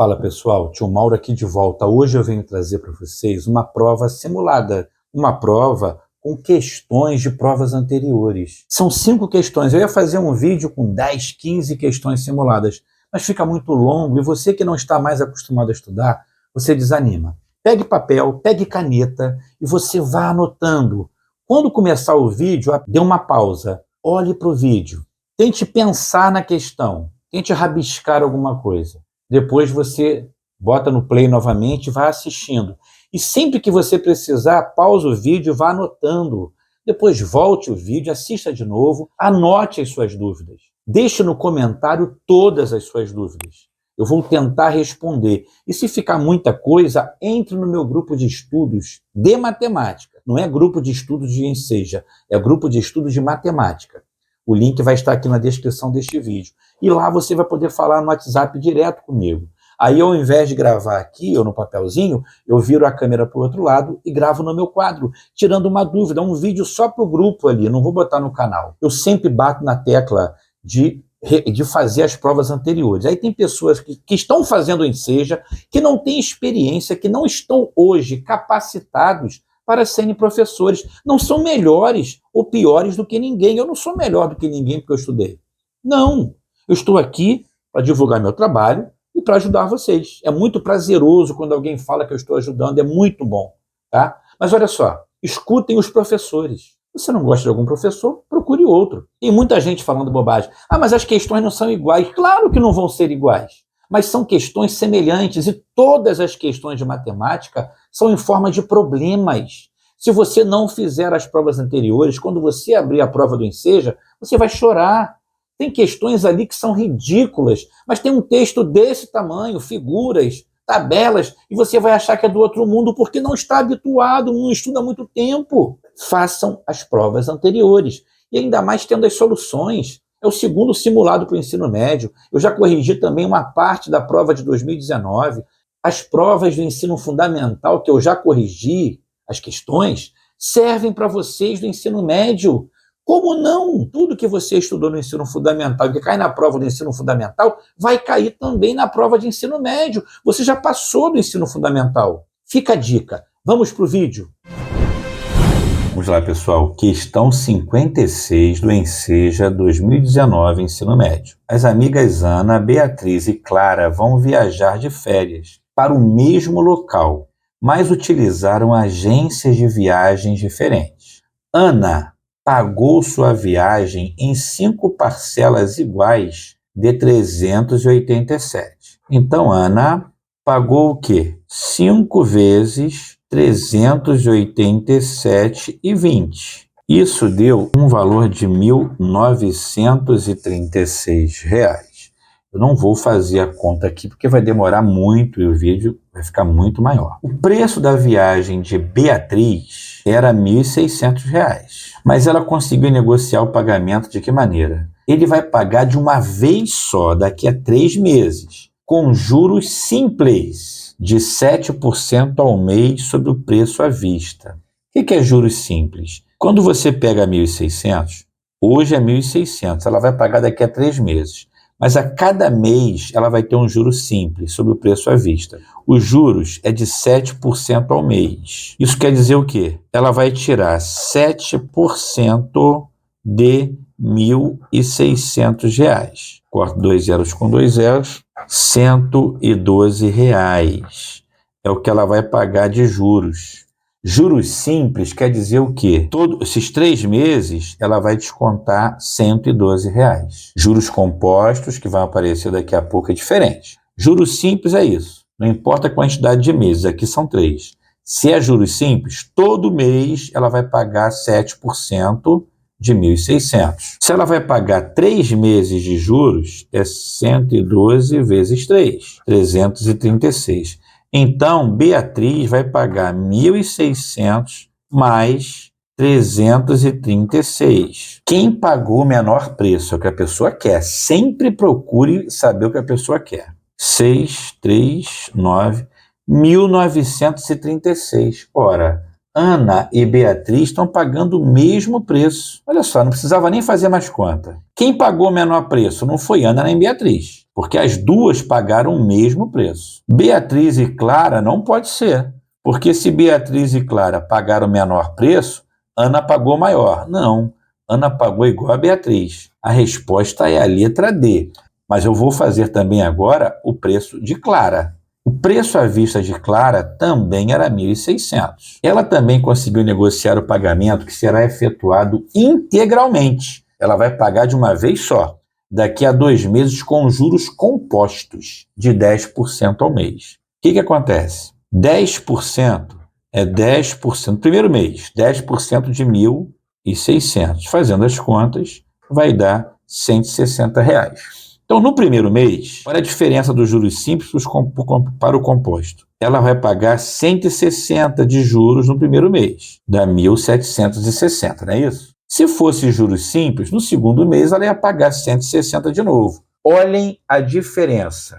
Fala pessoal, tio Mauro aqui de volta. Hoje eu venho trazer para vocês uma prova simulada, uma prova com questões de provas anteriores. São 5 questões, eu ia fazer um vídeo com 10, 15 questões simuladas, mas fica muito longo e você que não está mais acostumado a estudar, você desanima. Pegue papel, pegue caneta e você vá anotando. Quando começar o vídeo, dê uma pausa, olhe para o vídeo, tente pensar na questão, tente rabiscar alguma coisa. Depois você bota no play novamente e vai assistindo. E sempre que você precisar, pausa o vídeo e vá anotando. Depois volte o vídeo, assista de novo, anote as suas dúvidas. Deixe no comentário todas as suas dúvidas. Eu vou tentar responder. E se ficar muita coisa, entre no meu grupo de estudos de matemática. Não é grupo de estudos de Enseja, é grupo de estudos de matemática. O link vai estar aqui na descrição deste vídeo. E lá você vai poder falar no WhatsApp direto comigo. Aí, ao invés de gravar aqui ou no papelzinho, eu viro a câmera para o outro lado e gravo no meu quadro, tirando uma dúvida, um vídeo só para o grupo ali, não vou botar no canal. Eu sempre bato na tecla de fazer as provas anteriores. Aí tem pessoas que estão fazendo o Enseja, que não têm experiência, que não estão hoje capacitados para serem professores. Não são melhores ou piores do que ninguém. Eu não sou melhor do que ninguém porque eu estudei. Não. Eu estou aqui para divulgar meu trabalho e para ajudar vocês. É muito prazeroso quando alguém fala que eu estou ajudando, é muito bom, tá? Mas olha só, escutem os professores. Se você não gosta de algum professor, procure outro. Tem muita gente falando bobagem. Ah, mas as questões não são iguais. Claro que não vão ser iguais, mas são questões semelhantes e todas as questões de matemática são em forma de problemas. Se você não fizer as provas anteriores, quando você abrir a prova do Enseja, você vai chorar. Tem questões ali que são ridículas, mas tem um texto desse tamanho, figuras, tabelas, e você vai achar que é do outro mundo porque não está habituado, não estuda há muito tempo. Façam as provas anteriores, e ainda mais tendo as soluções. É o segundo simulado para o ensino médio. Eu já corrigi também uma parte da prova de 2019. As provas do ensino fundamental que eu já corrigi, as questões, servem para vocês do ensino médio. Como não? Tudo que você estudou no ensino fundamental e que cai na prova do ensino fundamental vai cair também na prova de ensino médio. Você já passou do ensino fundamental. Fica a dica. Vamos para o vídeo. Vamos lá, pessoal. Questão 56 do Enseja 2019, ensino médio. As amigas Ana, Beatriz e Clara vão viajar de férias para o mesmo local, mas utilizaram agências de viagens diferentes. Ana pagou sua viagem em 5 parcelas iguais de 387. Então, Ana pagou o quê? 5 vezes 387,20. Isso deu um valor de R$ 1.936. Eu não vou fazer a conta aqui porque vai demorar muito e o vídeo vai ficar muito maior. O preço da viagem de Beatriz era R$ 1.600, mas ela conseguiu negociar o pagamento de que maneira? Ele vai pagar de uma vez só, daqui a 3 meses, com juros simples de 7% ao mês sobre o preço à vista. O que é juros simples? Quando você pega 1.600, hoje é 1.600, ela vai pagar daqui a 3 meses. Mas a cada mês ela vai ter um juro simples sobre o preço à vista. Os juros é de 7% ao mês. Isso quer dizer o quê? Ela vai tirar 7% de R$ 1.600. Corto 2 zeros com 2 zeros, R$ 112. É o que ela vai pagar de juros. Juros simples quer dizer o quê? Esses 3 meses, ela vai descontar R$ 112. Juros compostos, que vão aparecer daqui a pouco, é diferente. Juros simples é isso. Não importa a quantidade de meses, aqui são 3. Se é juros simples, todo mês ela vai pagar 7% de 1.600. Se ela vai pagar 3 meses de juros, é 112 vezes 3, 336. Então, Beatriz vai pagar 1.600 mais 336. Quem pagou o menor preço é o que a pessoa quer. Sempre procure saber o que a pessoa quer. 639, 1.936. Ora, Ana e Beatriz estão pagando o mesmo preço. Olha só, não precisava nem fazer mais conta. Quem pagou o menor preço não foi Ana nem Beatriz, porque as duas pagaram o mesmo preço. Beatriz e Clara não pode ser, porque se Beatriz e Clara pagaram o menor preço, Ana pagou maior. Não, Ana pagou igual a Beatriz. A resposta é a letra D. Mas eu vou fazer também agora o preço de Clara. O preço à vista de Clara também era 1.600. Ela também conseguiu negociar o pagamento que será efetuado integralmente. Ela vai pagar de uma vez só, daqui a 2 meses com juros compostos de 10% ao mês. O que acontece? 10% é 10% no primeiro mês, 10% de 1.600. Fazendo as contas, vai dar R$160. Então, no primeiro mês, olha a diferença dos juros simples para o composto. Ela vai pagar 160 de juros no primeiro mês, dá 1.760, não é isso? Se fosse juros simples, no segundo mês ela ia pagar 160 de novo. Olhem a diferença.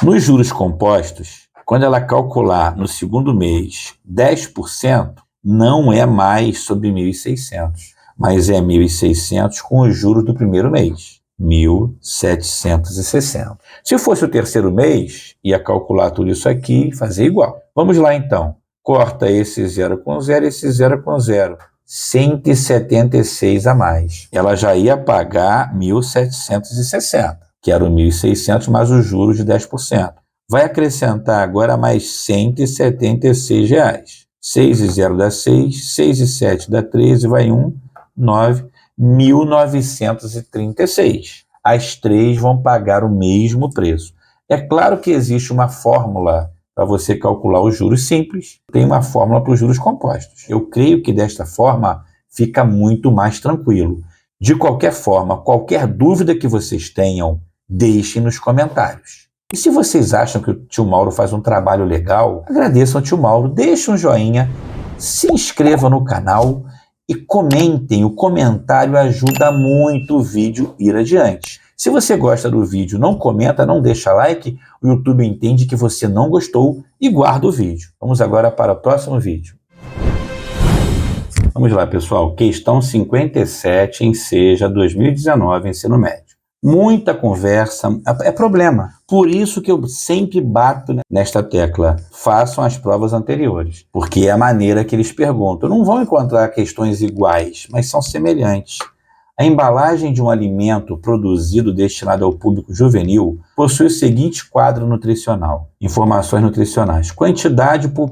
Nos juros compostos, quando ela calcular no segundo mês 10%, não é mais sobre 1.600, mas é 1.600 com os juros do primeiro mês. 1.760. Se fosse o terceiro mês, ia calcular tudo isso aqui e fazer igual. Vamos lá então. Corta esse 0 com 0, esse 0 com 0. 176 a mais. Ela já ia pagar 1.760, que era o 1.600 mais os juros de 10%. Vai acrescentar agora mais R$176. 6 e 0 dá 6, 6 e 7 dá 13, vai 1, 9, 1.936. As três vão pagar o mesmo preço. É claro que existe uma fórmula para você calcular os juros simples, tem uma fórmula para os juros compostos. Eu creio que desta forma fica muito mais tranquilo. De qualquer forma, qualquer dúvida que vocês tenham, deixem nos comentários. E se vocês acham que o tio Mauro faz um trabalho legal, agradeçam ao tio Mauro, deixem um joinha, se inscrevam no canal e comentem. O comentário ajuda muito o vídeo ir adiante. Se você gosta do vídeo, não comenta, não deixa like, o YouTube entende que você não gostou e guarda o vídeo. Vamos agora para o próximo vídeo. Vamos lá, pessoal. Questão 57 em Seja 2019, ensino médio. Muita conversa, é problema. Por isso que eu sempre bato nesta tecla. Façam as provas anteriores, porque é a maneira que eles perguntam. Não vão encontrar questões iguais, mas são semelhantes. A embalagem de um alimento produzido destinado ao público juvenil possui o seguinte quadro nutricional. Informações nutricionais. Quantidade por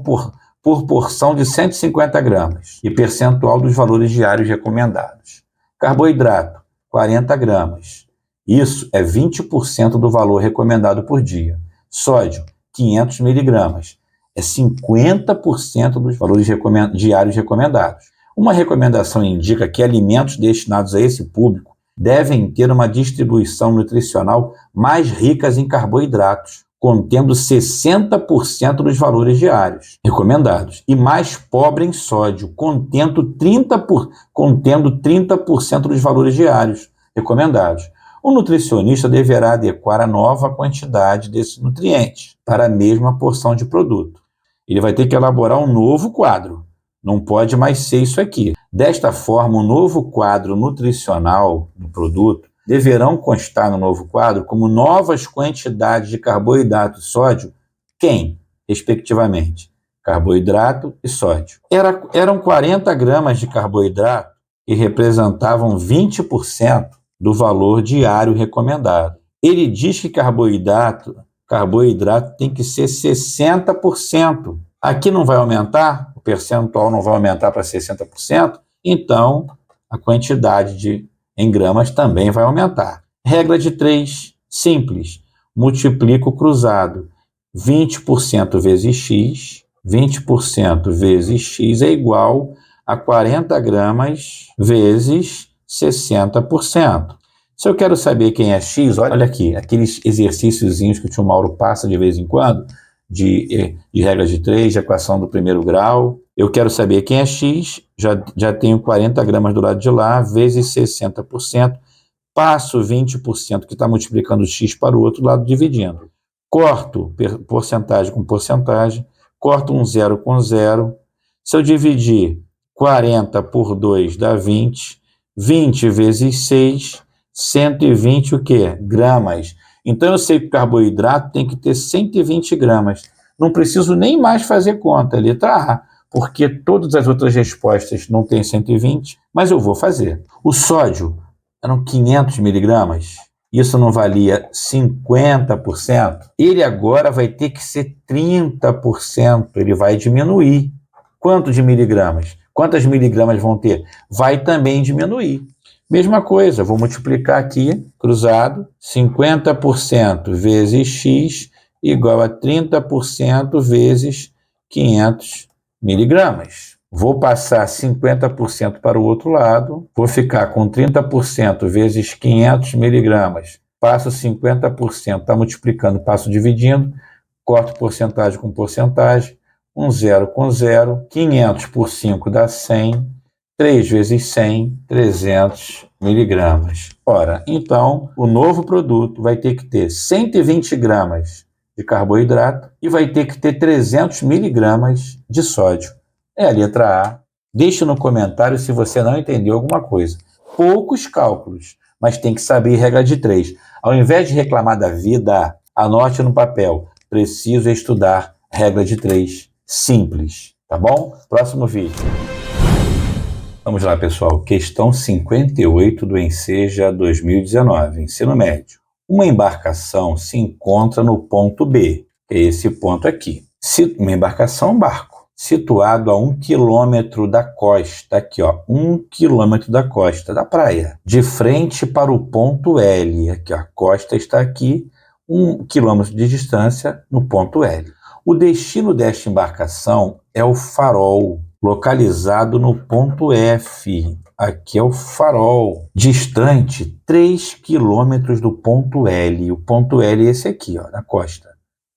porção de 150 gramas e percentual dos valores diários recomendados. Carboidrato, 40 gramas. Isso é 20% do valor recomendado por dia. Sódio, 500 miligramas. É 50% dos valores diários recomendados. Uma recomendação indica que alimentos destinados a esse público devem ter uma distribuição nutricional mais rica em carboidratos, contendo 60% dos valores diários recomendados, e mais pobre em sódio, contendo 30% dos valores diários recomendados. O nutricionista deverá adequar a nova quantidade desse nutriente para a mesma porção de produto. Ele vai ter que elaborar um novo quadro. Não pode mais ser isso aqui. Desta forma, o novo quadro nutricional do produto deverão constar no novo quadro como novas quantidades de carboidrato e sódio, respectivamente, carboidrato e sódio. Eram 40 gramas de carboidrato e representavam 20% do valor diário recomendado. Ele diz que carboidrato tem que ser 60%. Aqui não vai aumentar, o percentual não vai aumentar para 60%, então a quantidade em gramas também vai aumentar. Regra de 3, simples. Multiplica o cruzado. 20% vezes x, 20% vezes x é igual a 40 gramas vezes 60%. Se eu quero saber quem é x, olha aqui, aqueles exercíciozinhos que o tio Mauro passa de vez em quando, de regra de 3, de equação do primeiro grau. Eu quero saber quem é x, já tenho 40 gramas do lado de lá, vezes 60%, passo 20% que está multiplicando x para o outro lado, dividindo. Corto porcentagem com porcentagem, corto um zero com zero. Se eu dividir 40 por 2 dá 20, 20 vezes 6, 120 o quê? Gramas. Então eu sei que o carboidrato tem que ter 120 gramas. Não preciso nem mais fazer conta, letra A, porque todas as outras respostas não têm 120, mas eu vou fazer. O sódio eram 500 miligramas, isso não valia 50%, ele agora vai ter que ser 30%, ele vai diminuir. Quanto de miligramas? Quantas miligramas vão ter? Vai também diminuir. Mesma coisa, vou multiplicar aqui, cruzado, 50% vezes x igual a 30% vezes 500 miligramas. Vou passar 50% para o outro lado, vou ficar com 30% vezes 500 miligramas. Passo 50%, está multiplicando, passo dividindo, corto porcentagem com porcentagem, um zero com zero, 500 por 5 dá 100, 3 vezes 100, 300 miligramas. Ora, então, o novo produto vai ter que ter 120 gramas de carboidrato e vai ter que ter 300 miligramas de sódio. É a letra A. Deixe no comentário se você não entendeu alguma coisa. Poucos cálculos, mas tem que saber regra de 3. Ao invés de reclamar da vida, anote no papel. Preciso estudar regra de 3. Simples, tá bom? Próximo vídeo. Vamos lá, pessoal. Questão 58 do Enseja 2019, ensino médio. Uma embarcação se encontra no ponto B, que é esse ponto aqui. Uma embarcação é um barco, situado a 1 quilômetro da costa, aqui ó, 1 quilômetro da costa da praia, de frente para o ponto L, aqui ó, a costa está aqui, 1 quilômetro de distância no ponto L. O destino desta embarcação é o farol, localizado no ponto F. Aqui é o farol, distante 3 quilômetros do ponto L. O ponto L é esse aqui, ó, na costa.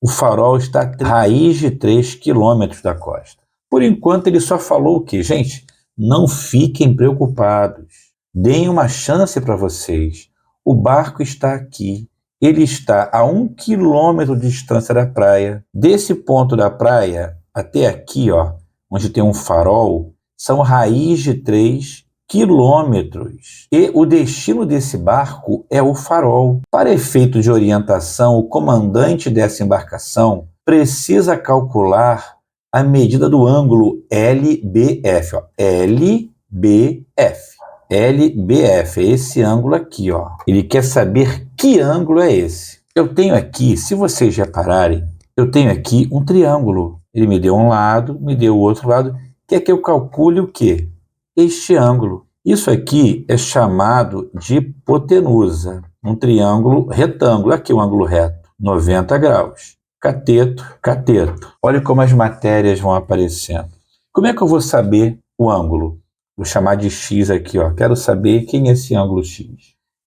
O farol está a raiz de 3 quilômetros da costa. Por enquanto, ele só falou o quê? Gente, não fiquem preocupados. Deem uma chance para vocês. O barco está aqui. Ele está a 1 quilômetro de distância da praia. Desse ponto da praia até aqui, ó, onde tem um farol, são raiz de 3 quilômetros. E o destino desse barco é o farol. Para efeito de orientação, o comandante dessa embarcação precisa calcular a medida do ângulo LBF. Ó. LBF. LBF é esse ângulo aqui, ó. Ele quer saber que ângulo é esse. Eu tenho aqui, se vocês repararem, eu tenho aqui um triângulo. Ele me deu um lado, me deu o outro lado. Quer que eu calcule o quê? Este ângulo. Isso aqui é chamado de hipotenusa. Um triângulo retângulo. Aqui o ângulo reto, 90 graus. Cateto, cateto. Olha como as matérias vão aparecendo. Como é que eu vou saber o ângulo? Vou chamar de X aqui, ó. Quero saber quem é esse ângulo X.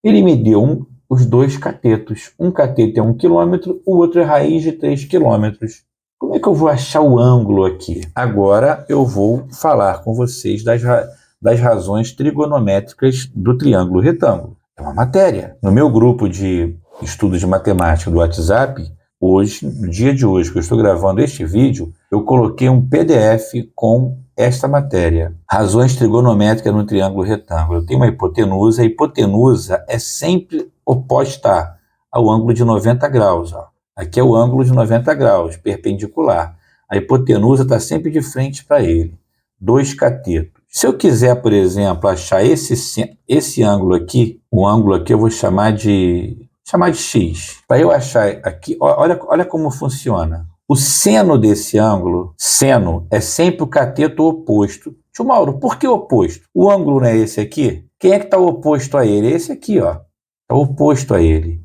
Ele me deu os dois catetos. Um cateto é 1 quilômetro, o outro é raiz de 3 quilômetros. Como é que eu vou achar o ângulo aqui? Agora eu vou falar com vocês das razões trigonométricas do triângulo retângulo. É uma matéria. No meu grupo de estudo de matemática do WhatsApp, hoje, no dia de hoje que eu estou gravando este vídeo, eu coloquei um PDF com esta matéria. Razões trigonométricas no triângulo retângulo. Eu tenho uma hipotenusa. A hipotenusa é sempre oposta ao ângulo de 90 graus. Ó. Aqui é o ângulo de 90 graus, perpendicular. A hipotenusa está sempre de frente para ele. 2 catetos. Se eu quiser, por exemplo, achar esse ângulo aqui, o ângulo aqui eu vou chamar de X. Para eu achar aqui, olha como funciona. O seno desse ângulo, seno, é sempre o cateto oposto. Tio Mauro, por que oposto? O ângulo não é esse aqui? Quem é que está oposto a ele? Esse aqui, ó. Está oposto a ele.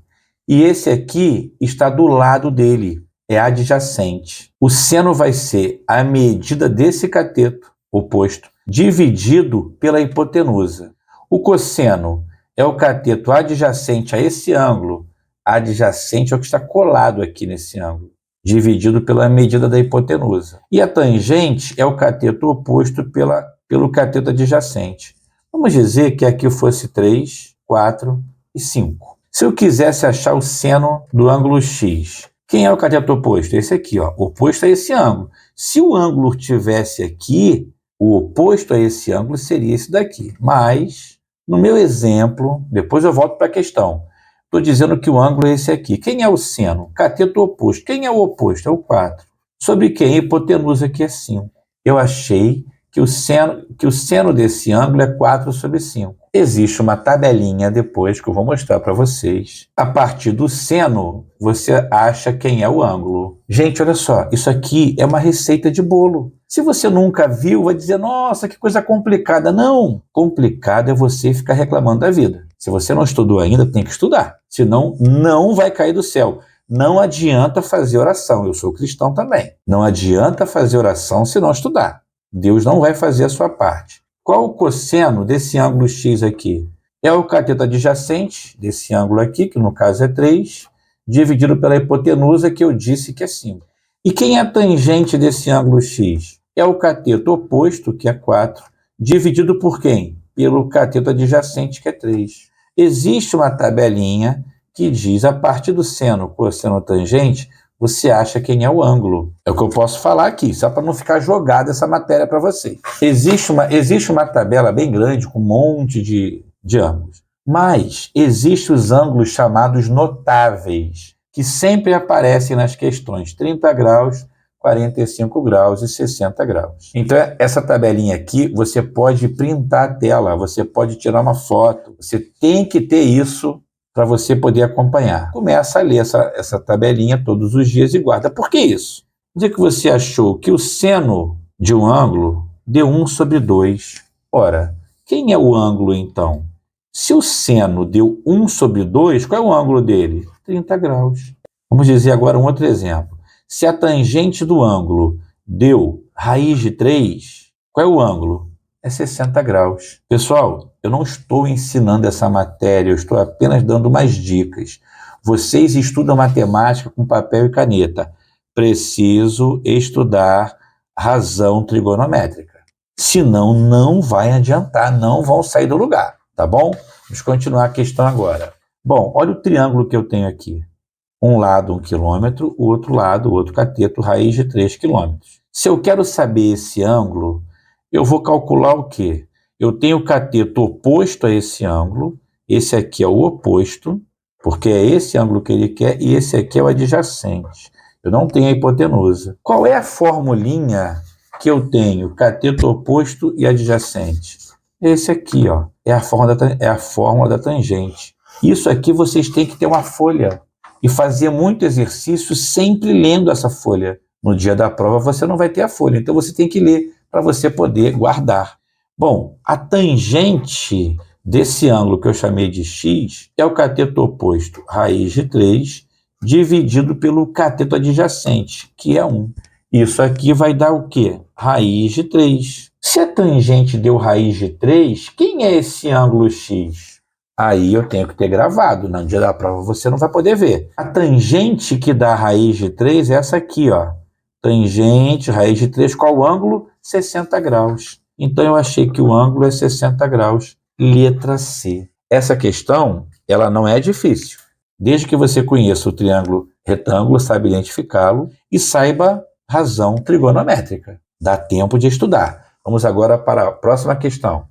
E esse aqui está do lado dele, é adjacente. O seno vai ser a medida desse cateto oposto, dividido pela hipotenusa. O cosseno é o cateto adjacente a esse ângulo, adjacente ao que está colado aqui nesse ângulo, dividido pela medida da hipotenusa. E a tangente é o cateto oposto pelo cateto adjacente. Vamos dizer que aqui fosse 3, 4 e 5. Se eu quisesse achar o seno do ângulo X, quem é o cateto oposto? Esse aqui, ó, oposto a esse ângulo. Se o ângulo estivesse aqui, o oposto a esse ângulo seria esse daqui, mas No meu exemplo, depois eu volto para a questão. Estou dizendo que o ângulo é esse aqui. Quem é o seno? Cateto oposto. Quem é o oposto? É o 4. Sobre quem? A hipotenusa, que é 5. Eu achei que o seno desse ângulo é 4 sobre 5. Existe uma tabelinha depois que eu vou mostrar para vocês. A partir do seno, você acha quem é o ângulo. Gente, olha só, isso aqui é uma receita de bolo. Se você nunca viu, vai dizer, nossa, que coisa complicada. Não, complicado é você ficar reclamando da vida. Se você não estudou ainda, tem que estudar. Senão, não vai cair do céu. Não adianta fazer oração. Eu sou cristão também. Não adianta fazer oração se não estudar. Deus não vai fazer a sua parte. Qual o cosseno desse ângulo X aqui? É o cateto adjacente desse ângulo aqui, que no caso é 3, dividido pela hipotenusa, que eu disse que é 5. E quem é a tangente desse ângulo X? É o cateto oposto, que é 4, dividido por quem? Pelo cateto adjacente, que é 3. Existe uma tabelinha que diz, a partir do seno, cosseno, tangente, você acha quem é o ângulo. É o que eu posso falar aqui, só para não ficar jogada essa matéria para vocês. Existe uma tabela bem grande com um monte de ângulos. Mas existem os ângulos chamados notáveis, que sempre aparecem nas questões 30 graus, 45 graus e 60 graus. Então, essa tabelinha aqui, você pode printar a tela, você pode tirar uma foto. Você tem que ter isso para você poder acompanhar. Começa a ler essa tabelinha todos os dias e guarda. Por que isso? Dizer que você achou que o seno de um ângulo deu 1 sobre 2. Ora, quem é o ângulo então? Se o seno deu 1 sobre 2, qual é o ângulo dele? 30 graus. Vamos dizer agora um outro exemplo. Se a tangente do ângulo deu raiz de 3, qual é o ângulo? É 60 graus. Pessoal, eu não estou ensinando essa matéria, eu estou apenas dando umas dicas. Vocês estudam matemática com papel e caneta. Preciso estudar razão trigonométrica. Senão, não vai adiantar, não vão sair do lugar, tá bom? Vamos continuar a questão agora. Bom, olha o triângulo que eu tenho aqui. Um lado 1 quilômetro, o outro lado, o outro cateto, raiz de 3 quilômetros. Se eu quero saber esse ângulo, eu vou calcular o quê? Eu tenho o cateto oposto a esse ângulo, esse aqui é o oposto, porque é esse ângulo que ele quer, e esse aqui é o adjacente. Eu não tenho a hipotenusa. Qual é a formulinha que eu tenho? Cateto oposto e adjacente. Esse aqui, ó, é a fórmula da tangente. Isso aqui vocês têm que ter uma folha e fazer muito exercício sempre lendo essa folha. No dia da prova você não vai ter a folha, então você tem que ler para você poder guardar. Bom, a tangente desse ângulo que eu chamei de x é o cateto oposto, raiz de 3, dividido pelo cateto adjacente, que é 1. Isso aqui vai dar o quê? Raiz de 3. Se a tangente deu raiz de 3, quem é esse ângulo x? Aí eu tenho que ter gravado, no dia da prova você não vai poder ver. A tangente que dá raiz de 3 é essa aqui, ó. Tangente, raiz de 3, qual o ângulo? 60 graus. Então eu achei que o ângulo é 60 graus, letra C. Essa questão, ela não é difícil. Desde que você conheça o triângulo retângulo, saiba identificá-lo e saiba razão trigonométrica. Dá tempo de estudar. Vamos agora para a próxima questão.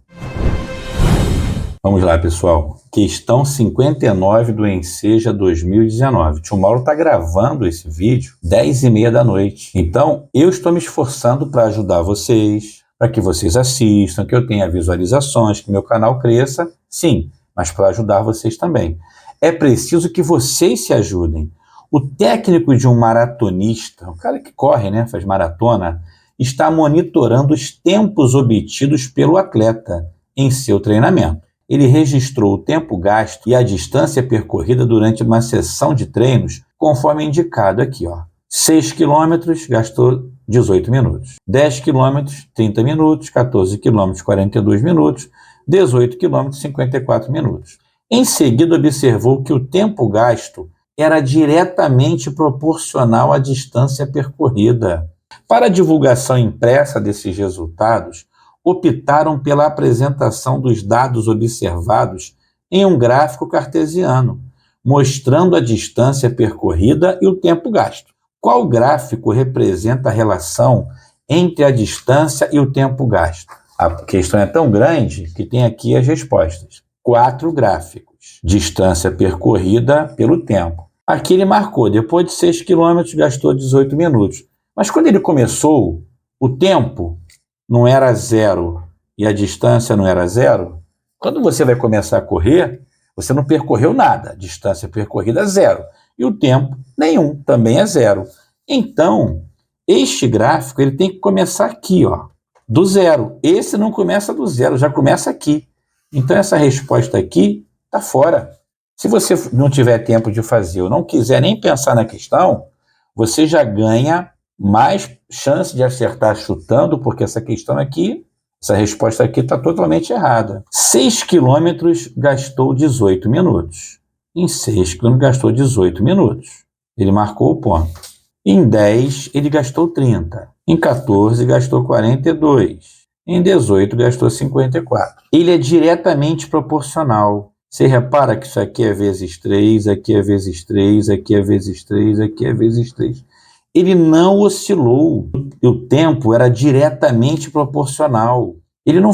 Vamos lá, pessoal. Questão 59 do Enseja 2019. O tio Mauro está gravando esse vídeo 10h30 da noite. Então, eu estou me esforçando para ajudar vocês, para que vocês assistam, que eu tenha visualizações, que meu canal cresça. Sim, mas para ajudar vocês também. É preciso que vocês se ajudem. O técnico de um maratonista, o cara que corre, né, faz maratona, está monitorando os tempos obtidos pelo atleta em seu treinamento. Ele registrou o tempo gasto e a distância percorrida durante uma sessão de treinos, conforme indicado aqui, ó. 6 quilômetros, gastou 18 minutos. 10 quilômetros, 30 minutos. 14 quilômetros, 42 minutos. 18 quilômetros, 54 minutos. Em seguida, observou que o tempo gasto era diretamente proporcional à distância percorrida. Para a divulgação impressa desses resultados, optaram pela apresentação dos dados observados em um gráfico cartesiano, mostrando a distância percorrida e o tempo gasto. Qual gráfico representa a relação entre a distância e o tempo gasto? A questão é tão grande que tem aqui as respostas. 4 gráficos. Distância percorrida pelo tempo. Aqui ele marcou, depois de 6 km gastou 18 minutos. Mas quando ele começou, o tempo não era 0 e a distância não era 0. Quando você vai começar a correr, você não percorreu nada. Distância percorrida é 0. E o tempo, nenhum, também é 0. Então, este gráfico ele tem que começar aqui, ó, do 0. Esse não começa do 0, já começa aqui. Então, essa resposta aqui está fora. Se você não tiver tempo de fazer ou não quiser nem pensar na questão, você já ganha mais chance de acertar chutando, porque essa questão aqui, essa resposta aqui está totalmente errada. 6 quilômetros gastou 18 minutos. Em 6 quilômetros gastou 18 minutos. Ele marcou o ponto. Em 10, ele gastou 30. Em 14, gastou 42. Em 18, gastou 54. Ele é diretamente proporcional. Você repara que isso aqui é vezes 3, aqui é vezes 3, aqui é vezes 3, aqui é vezes 3. Ele não oscilou. O tempo era diretamente proporcional. Ele não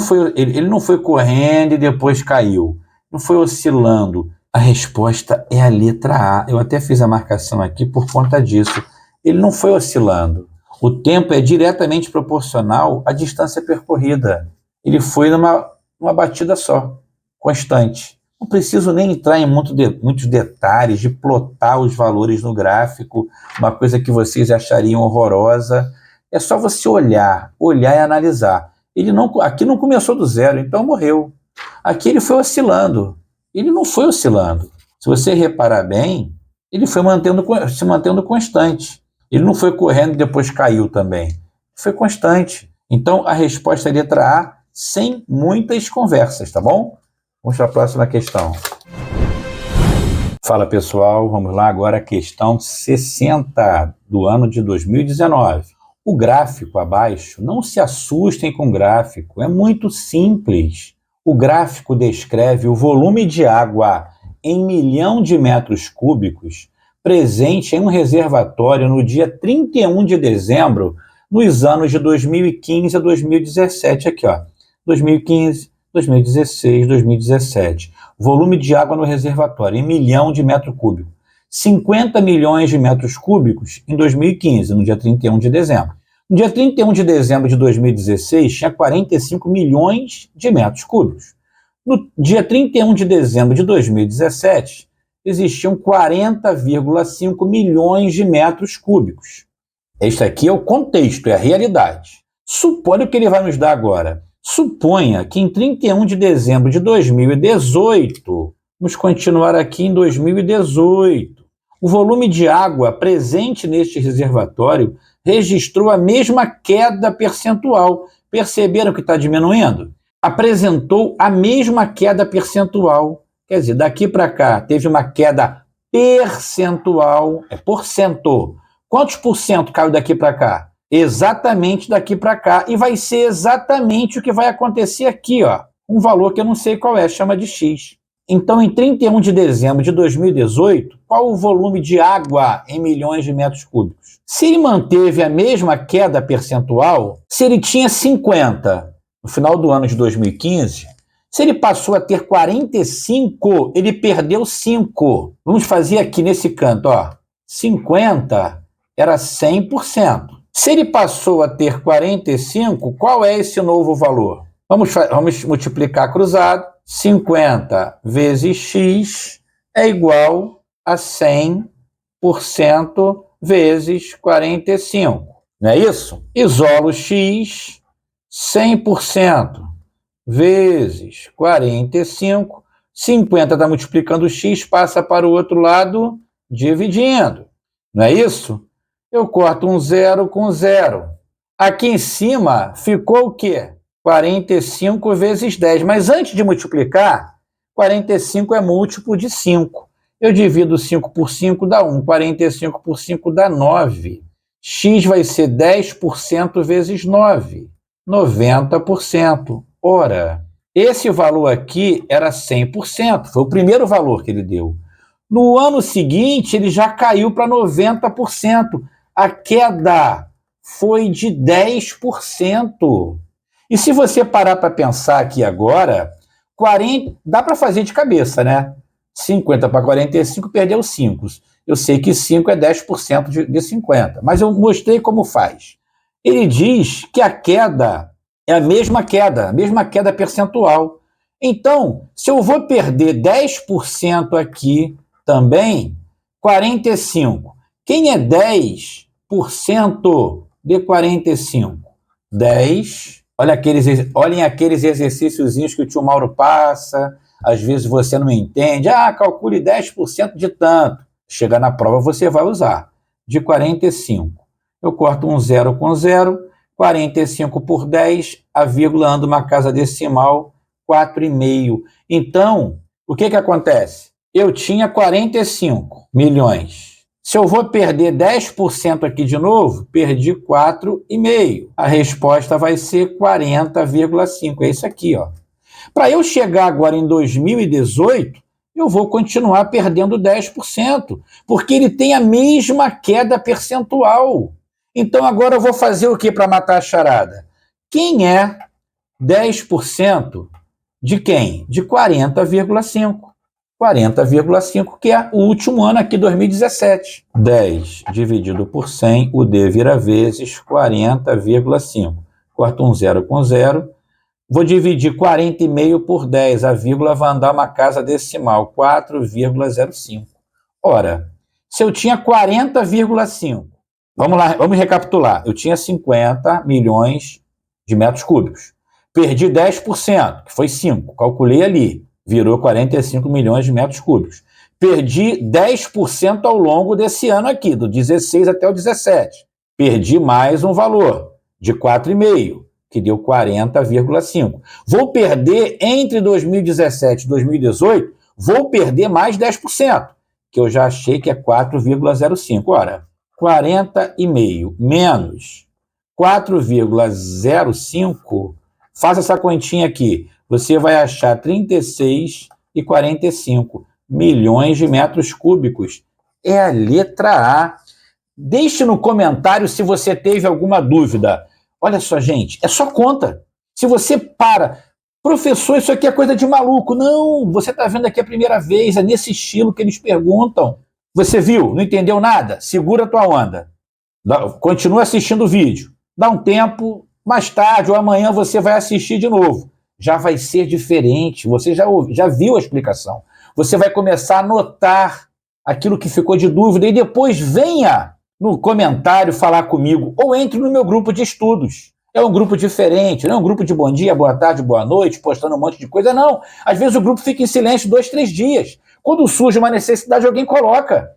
foi correndo e depois caiu. Não foi oscilando. A resposta é a letra A. Eu até fiz a marcação aqui por conta disso. Ele não foi oscilando. O tempo é diretamente proporcional à distância percorrida. Ele foi numa batida só, constante. Não preciso nem entrar em muitos detalhes de plotar os valores no gráfico, uma coisa que vocês achariam horrorosa. É só você olhar e analisar. Aqui não começou do 0, então morreu. Aqui ele foi oscilando. Ele não foi oscilando. Se você reparar bem, ele foi se mantendo constante. Ele não foi correndo e depois caiu também. Foi constante. Então, a resposta é a letra A, sem muitas conversas, tá bom? Vamos para a próxima questão. Fala, pessoal. Vamos lá agora a questão 60 do ano de 2019. O gráfico abaixo, não se assustem com o gráfico, é muito simples. O gráfico descreve o volume de água em 1.000.000 de metros cúbicos presente em um reservatório no dia 31 de dezembro, nos anos de 2015 a 2017. Aqui, ó, 2015, 2016, 2017. Volume de água no reservatório em 1.000.000 de metro cúbico. 50 milhões de metros cúbicos em 2015, no dia 31 de dezembro. No dia 31 de dezembro de 2016, tinha 45 milhões de metros cúbicos. No dia 31 de dezembro de 2017, existiam 40,5 milhões de metros cúbicos. Este aqui é o contexto, é a realidade. Suponha o que ele vai nos dar agora. Suponha que em 31 de dezembro de 2018, vamos continuar aqui em 2018, o volume de água presente neste reservatório registrou a mesma queda percentual. Perceberam que está diminuindo? Apresentou a mesma queda percentual. Quer dizer, daqui para cá teve uma queda percentual, é porcento. Quantos por cento caiu daqui para cá? Exatamente daqui para cá. E vai ser exatamente o que vai acontecer aqui, ó. Um valor que eu não sei qual é, chama de X. Então, em 31 de dezembro de 2018, qual o volume de água em milhões de metros cúbicos? Se ele manteve a mesma queda percentual, se ele tinha 50 no final do ano de 2015, se ele passou a ter 45, ele perdeu 5. Vamos fazer aqui nesse canto, ó. 50 era 100%. Se ele passou a ter 45, qual é esse novo valor? Vamos multiplicar cruzado. 50 vezes x é igual a 100% vezes 45. Não é isso? Isolo x, 100% vezes 45, 50 está multiplicando x, passa para o outro lado, dividindo. Não é isso? Eu corto um zero com zero. Aqui em cima ficou o quê? 45 vezes 10. Mas antes de multiplicar, 45 é múltiplo de 5. Eu divido 5 por 5 dá 1. 45 por 5 dá 9. X vai ser 10% vezes 9. 90%. Ora, esse valor aqui era 100%, foi o primeiro valor que ele deu. No ano seguinte, ele já caiu para 90%. A queda foi de 10%. E se você parar para pensar aqui agora, 40, dá para fazer de cabeça, né? 50 para 45, perdeu 5. Eu sei que 5 é 10% de 50, mas eu mostrei como faz. Ele diz que a queda é a mesma queda percentual. Então, se eu vou perder 10% aqui também, 45. Quem é 10% de 45? 10. Olhem aqueles exercíciozinhos que o tio Mauro passa, às vezes você não entende. Calcule 10% de tanto. Chega na prova, você vai usar. De 45. Eu corto um zero com zero, 45 por 10, a vírgula anda uma casa decimal, 4,5. Então, o que acontece? Eu tinha 45 milhões. Se eu vou perder 10% aqui de novo, perdi 4,5. A resposta vai ser 40,5. É isso aqui, ó. Para eu chegar agora em 2018, eu vou continuar perdendo 10%, porque ele tem a mesma queda percentual. Então agora eu vou fazer o que para matar a charada? Quem é 10% de quem? De 40,5. 40,5, que é o último ano aqui, 2017. 10 dividido por 100, o D vira vezes 40,5. Corto um zero com zero. Vou dividir 40,5 por 10. A vírgula vai andar uma casa decimal, 4,05. Ora, se eu tinha 40,5, vamos lá, vamos recapitular. Eu tinha 50 milhões de metros cúbicos. Perdi 10%, que foi 5. Calculei ali. Virou 45 milhões de metros cúbicos. Perdi 10% ao longo desse ano aqui, do 16 até o 17. Perdi mais um valor, de 4,5, que deu 40,5. Vou perder entre 2017 e 2018, vou perder mais 10%, que eu já achei que é 4,05. Ora, 40,5 menos 4,05, faça essa continha aqui. Você vai achar 36,45 milhões de metros cúbicos. É a letra A. Deixe no comentário se você teve alguma dúvida. Olha só, gente, é só conta. Se você professor, isso aqui é coisa de maluco. Não, você está vendo aqui a primeira vez, é nesse estilo que eles perguntam. Você viu? Não entendeu nada? Segura a tua onda. Continua assistindo o vídeo. Dá um tempo, mais tarde ou amanhã você vai assistir de novo. Já vai ser diferente, você já viu a explicação. Você vai começar a anotar aquilo que ficou de dúvida e depois venha no comentário falar comigo ou entre no meu grupo de estudos. É um grupo diferente, não é um grupo de bom dia, boa tarde, boa noite, postando um monte de coisa, não. Às vezes o grupo fica em silêncio 2, 3 dias. Quando surge uma necessidade, alguém coloca.